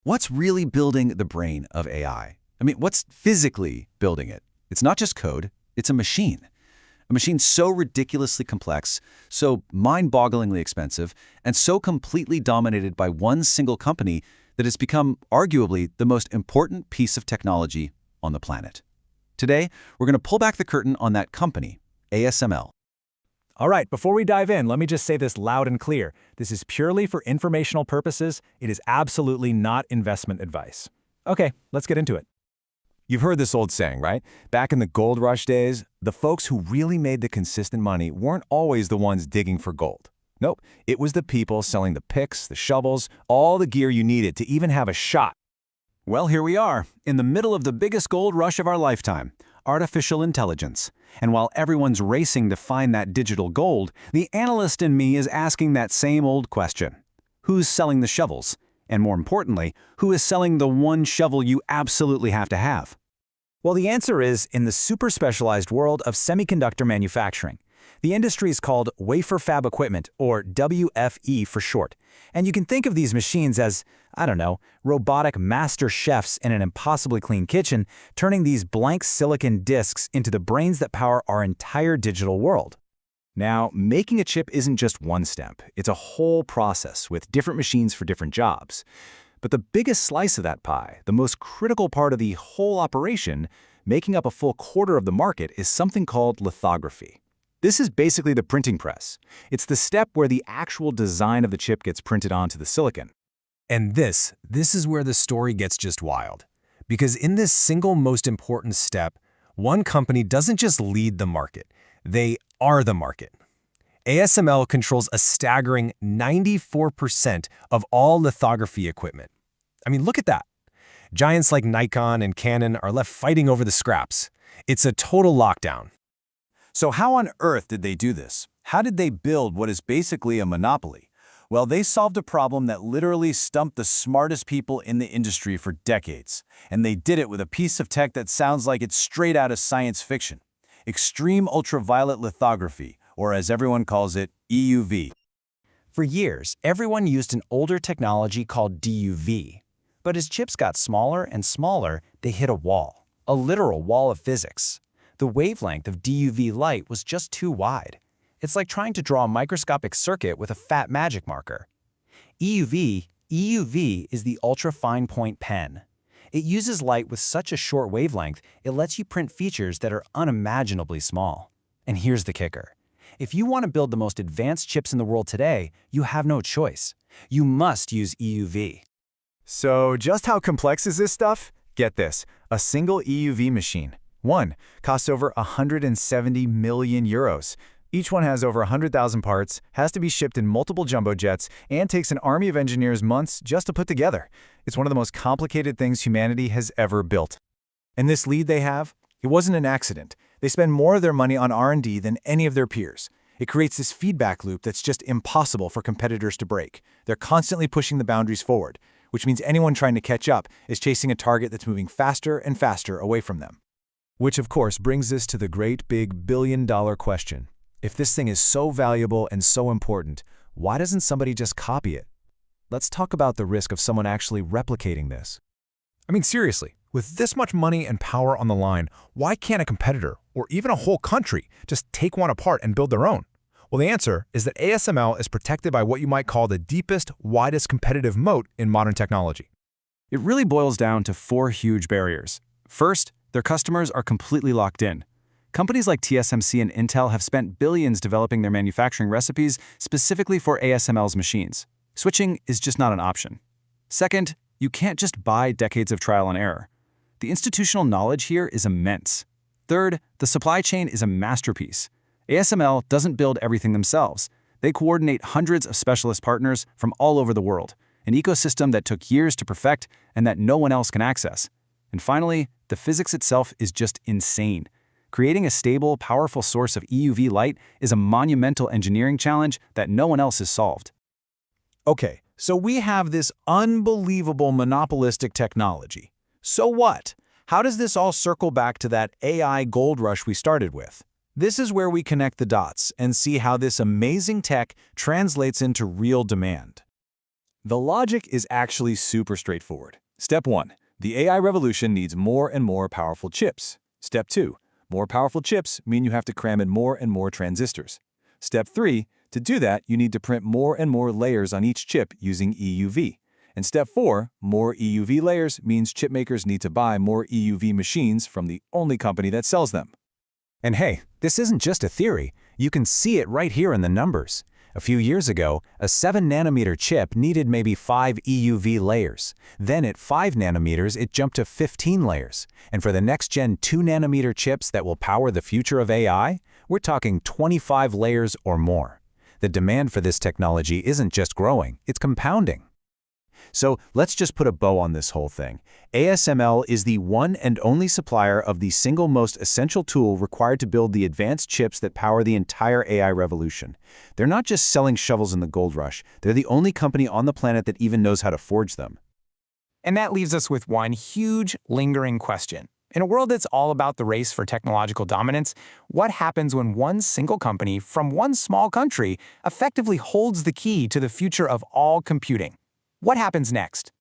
What's really building the brain of AI? I mean, what's physically building it? It's not just code, it's a machine. A machine so ridiculously complex, so mind-bogglingly expensive, and so completely dominated by one single company that it's become arguably the most important piece of technology on the planet. Today, we're going to pull back the curtain on that company, ASML. All right, before we dive in, let me just say this loud and clear. This is purely for informational purposes. It is absolutely not investment advice. Okay, let's get into it. You've heard this old saying, right? Back in the gold rush days, the folks who really made the consistent money weren't always the ones digging for gold. Nope, it was the people selling the picks, the shovels, all the gear you needed to even have a shot. Well, here we are, in the middle of the biggest gold rush of our lifetime, artificial intelligence. And while everyone's racing to find that digital gold, the analyst in me is asking that same old question. Who's selling the shovels? And more importantly, who is selling the one shovel you absolutely have to have? Well, the answer is in the super specialized world of semiconductor manufacturing. The industry is called Wafer Fab Equipment, or WFE for short. And you can think of these machines as, I don't know, robotic master chefs in an impossibly clean kitchen, turning these blank silicon disks into the brains that power our entire digital world. Now, making a chip isn't just one step. It's a whole process with different machines for different jobs. But the biggest slice of that pie, the most critical part of the whole operation, making up a full quarter of the market, is something called lithography. This is basically the printing press. It's the step where the actual design of the chip gets printed onto the silicon. And this is where the story gets just wild. Because in this single most important step, one company doesn't just lead the market, they are the market. ASML controls a staggering 94% of all lithography equipment. I mean, look at that. Giants like Nikon and Canon are left fighting over the scraps. It's a total lockdown. So how on earth did they do this? How did they build what is basically a monopoly? Well, they solved a problem that literally stumped the smartest people in the industry for decades. And they did it with a piece of tech that sounds like it's straight out of science fiction. Extreme ultraviolet lithography, or as everyone calls it, EUV. For years, everyone used an older technology called DUV. But as chips got smaller and smaller, they hit a wall, a literal wall of physics. The wavelength of DUV light was just too wide. It's like trying to draw a microscopic circuit with a fat magic marker. EUV is the ultra-fine point pen. It uses light with such a short wavelength, it lets you print features that are unimaginably small. And here's the kicker. If you want to build the most advanced chips in the world today, you have no choice. You must use EUV. So just how complex is this stuff? Get this, a single EUV machine. One costs over 170 million euros. Each one has over 100,000 parts, has to be shipped in multiple jumbo jets, and takes an army of engineers months just to put together. It's one of the most complicated things humanity has ever built. And this lead they have? It wasn't an accident. They spend more of their money on R&D than any of their peers. It creates this feedback loop that's just impossible for competitors to break. They're constantly pushing the boundaries forward, which means anyone trying to catch up is chasing a target that's moving faster and faster away from them. Which of course brings us to the great big billion-dollar question. If this thing is so valuable and so important, why doesn't somebody just copy it? Let's talk about the risk of someone actually replicating this. I mean, seriously, with this much money and power on the line, why can't a competitor, or even a whole country, just take one apart and build their own? Well, the answer is that ASML is protected by what you might call the deepest, widest competitive moat in modern technology. It really boils down to four huge barriers. First, their customers are completely locked in. Companies like TSMC and Intel have spent billions developing their manufacturing recipes specifically for ASML's machines. Switching is just not an option. Second, you can't just buy decades of trial and error. The institutional knowledge here is immense. Third, the supply chain is a masterpiece. ASML doesn't build everything themselves. They coordinate hundreds of specialist partners from all over the world, an ecosystem that took years to perfect and that no one else can access. And finally, the physics itself is just insane. Creating a stable, powerful source of EUV light is a monumental engineering challenge that no one else has solved. Okay, so we have this unbelievable monopolistic technology. So what? How does this all circle back to that AI gold rush we started with? This is where we connect the dots and see how this amazing tech translates into real demand. The logic is actually super straightforward. Step 1. The AI revolution needs more and more powerful chips. Step 2. More powerful chips mean you have to cram in more and more transistors. Step 3. To do that, you need to print more and more layers on each chip using EUV. And step 4, more EUV layers means chipmakers need to buy more EUV machines from the only company that sells them. And hey, this isn't just a theory. You can see it right here in the numbers. A few years ago, a 7-nanometer chip needed maybe 5 EUV layers. Then at 5 nanometers, it jumped to 15 layers. And for the next-gen 2-nanometer chips that will power the future of AI, we're talking 25 layers or more. The demand for this technology isn't just growing, it's compounding. So let's just put a bow on this whole thing. ASML is the one and only supplier of the single most essential tool required to build the advanced chips that power the entire AI revolution. They're not just selling shovels in the gold rush, they're the only company on the planet that even knows how to forge them. And that leaves us with one huge, lingering question. In a world that's all about the race for technological dominance, what happens when one single company from one small country effectively holds the key to the future of all computing? What happens next?